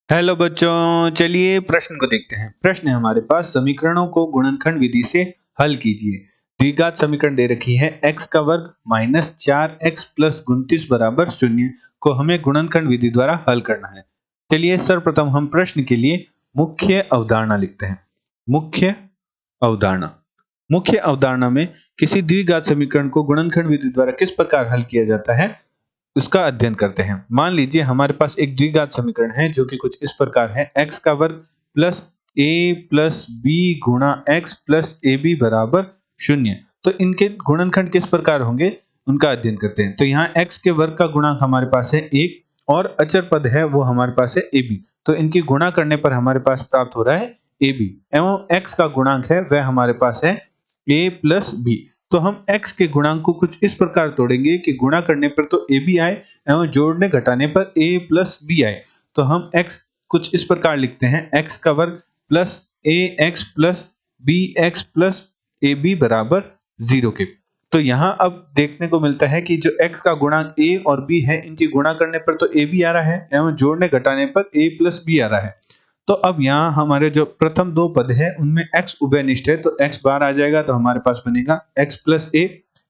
Hello बच्चों, चलिए प्रश्न को देखते हैं। प्रश्न है हमारे पास, समीकरणों को गुणनखंड विधि से हल कीजिए। द्विघात समीकरण दे रखी है x का वर्ग माइनस 4x प्लस 29 बराबर 0 को हमें गुणनखंड विधि द्वारा हल करना है। चलिए सर्वप्रथम हम प्रश्न के लिए मुख्य अवधारणा लिखते हैं। मुख्य अवधारणा में किसी द्विघात समीकरण को गुणनखंड विधि द्वारा किस प्रकार हल किया जाता है उसका अध्ययन करते हैं। मान लीजिए हमारे पास एक द्विघात समीकरण है जो कि कुछ इस प्रकार है, x का वर्ग प्लस a प्लस बी गुणा x प्लस ए बी बराबर 0। तो इनके गुणनखंड किस प्रकार होंगे उनका अध्ययन करते हैं। तो यहाँ x के वर्ग का गुणांक हमारे पास है 1 और अचर पद है वो हमारे पास है ab। तो इनकी गुणा करने पर हमारे पास प्राप्त हो रहा है ab एवं x का गुणांक है वह हमारे पास है a प्लस बी। तो हम x के गुणांक को कुछ इस प्रकार तोड़ेंगे कि गुणा करने पर तो a भी आए एवं जोड़ने घटाने पर a प्लस बी आए। तो हम x कुछ इस प्रकार लिखते हैं, x का वर्ग plus ax plus bx plus ab बराबर 0 के। तो यहाँ अब देखने को मिलता है कि जो x का गुणांक a और b है इनकी गुणा करने पर तो a भी आ रहा है एवं जोड़ने घटाने पर a प्लस b आ रहा है। तो अब यहाँ हमारे जो प्रथम दो पद है उनमें x उभयनिष्ठ है तो x बार आ जाएगा, तो हमारे पास बनेगा x प्लस a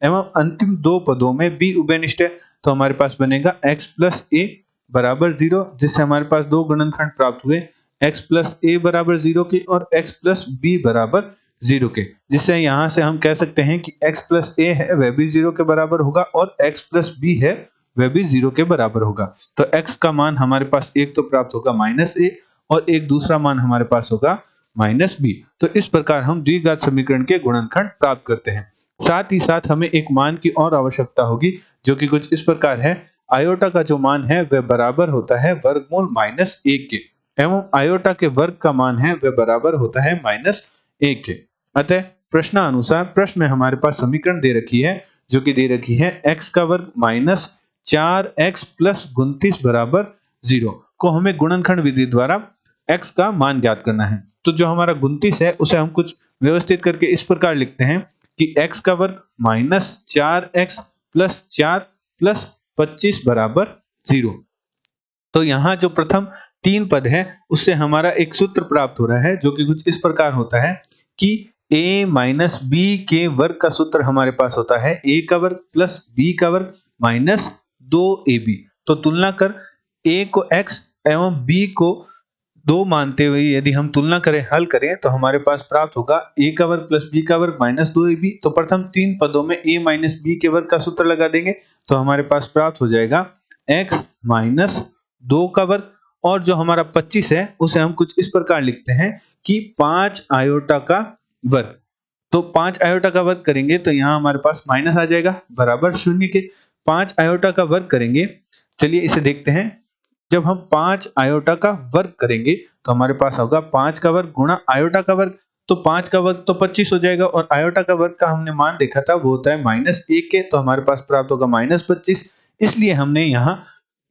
एवं अंतिम दो पदों में b उभयनिष्ठ है तो हमारे पास बनेगा x प्लस a बराबर 0, जिससे हमारे पास दो गुणनखंड प्राप्त हुए, x प्लस a बराबर 0 के और x प्लस b बराबर 0 के, जिससे यहाँ से हम कह सकते हैं कि x प्लस a है वह भी 0 के बराबर होगा और x प्लस b है वह भी 0 के बराबर होगा। तो x का मान हमारे पास एक तो प्राप्त होगा माइनस a और एक दूसरा मान हमारे पास होगा माइनस बी। तो इस प्रकार हम द्विघात समीकरण के गुणनखंड प्राप्त करते हैं। साथ ही साथ हमें एक मान की और आवश्यकता होगी जो कि कुछ इस प्रकार है, आयोटा का जो मान है वह बराबर होता है वर्गमूल माइनस 1 के एवं आयोटा के वर्ग का मान है वह बराबर होता है माइनस 1 के। अतः प्रश्नानुसार प्रश्न में हमारे पास समीकरण दे रखी है जो कि दे रखी है x का वर्ग माइनस 4x प्लस 29 बराबर 0 को हमें गुणनखंड विधि द्वारा x का मान ज्ञात करना है। तो जो हमारा 29 है उसे हम कुछ व्यवस्थित करके इस प्रकार लिखते हैं कि x का वर्ग माइनस 4x प्लस 4 प्लस 25 बराबर 0। तो यहाँ जो प्रथम तीन पद है उससे हमारा एक सूत्र प्राप्त हो रहा है जो कि कुछ इस प्रकार होता है कि a माइनस बी के वर्ग का सूत्र हमारे पास होता है a का वर्ग प्लस b का वर्ग माइनस 2ab। तो तुलना कर a को x एवं b को 2 मानते हुए यदि हम तुलना करें, हल करें तो हमारे पास प्राप्त होगा a का वर्ग प्लस b का वर्ग माइनस 2ab। तो प्रथम तीन पदों में a माइनस b के वर्ग का सूत्र लगा देंगे तो हमारे पास प्राप्त हो जाएगा x माइनस 2 का वर्ग, और जो हमारा 25 है उसे हम कुछ इस प्रकार लिखते हैं कि 5 आयोटा का वर्ग। तो 5 आयोटा का वर्ग करेंगे तो यहाँ हमारे पास माइनस आ जाएगा बराबर 0 के। 5 आयोटा का वर्ग करेंगे, चलिए इसे देखते हैं। जब हम 5 आयोटा का वर्ग करेंगे तो हमारे पास होगा 5 का वर्ग गुणा आयोटा का वर्ग। तो 5 का वर्ग तो 25 हो जाएगा और आयोटा का वर्ग का हमने मान देखा था वो होता है माइनस 1 के, तो हमारे पास प्राप्त होगा माइनस 25। इसलिए हमने यहाँ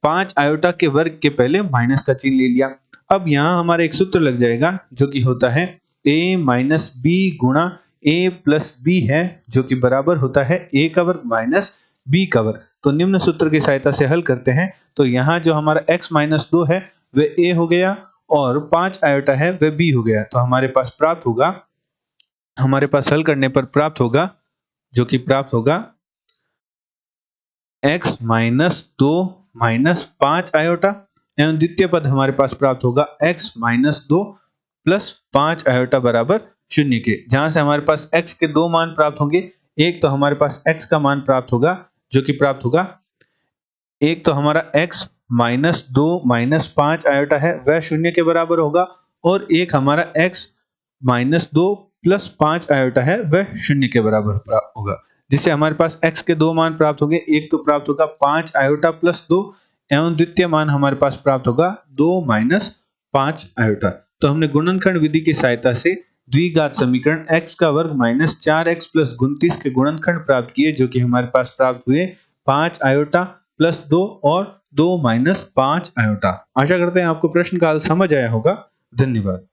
5 आयोटा के वर्ग के पहले माइनस का चिन्ह ले लिया। अब यहाँ हमारा एक सूत्र लग जाएगा जो कि होता है a माइनस बी गुणा a प्लस बी है जो कि बराबर होता है a का वर्ग माइनस b का वर्ग। तो निम्न सूत्र की सहायता से हल करते हैं। तो यहाँ जो हमारा x माइनस 2 है वह a हो गया और 5 आयोटा है वह b हो गया। तो हमारे पास प्राप्त होगा, हमारे पास हल करने पर प्राप्त होगा जो कि प्राप्त होगा x माइनस 2 माइनस 5 आयोटा एवं द्वितीय पद हमारे पास प्राप्त होगा x माइनस 2 प्लस 5 आयोटा बराबर 0 के, जहां से हमारे पास x के दो मान प्राप्त होंगे। एक तो हमारे पास x का मान प्राप्त होगा जो कि प्राप्त होगा, एक तो हमारा x माइनस 2 माइनस 5 आयोटा है वह 0 के बराबर होगा और एक हमारा x माइनस 2 प्लस 5 आयोटा है वह 0 के बराबर होगा, जिससे हमारे पास x के दो मान प्राप्त होंगे। एक तो प्राप्त होगा 5 आयोटा प्लस 2 एवं द्वितीय मान हमारे पास प्राप्त होगा 2 माइनस 5 आयोटा। तो हमने गुणनखंड विधि की सहायता से द्विघात समीकरण x का वर्ग माइनस 4x प्लस 29 के गुणनखंड प्राप्त किए जो कि हमारे पास प्राप्त हुए 5 आयोटा प्लस 2 और 2 माइनस 5 आयोटा। आशा करते हैं आपको प्रश्न का हल समझ आया होगा। धन्यवाद।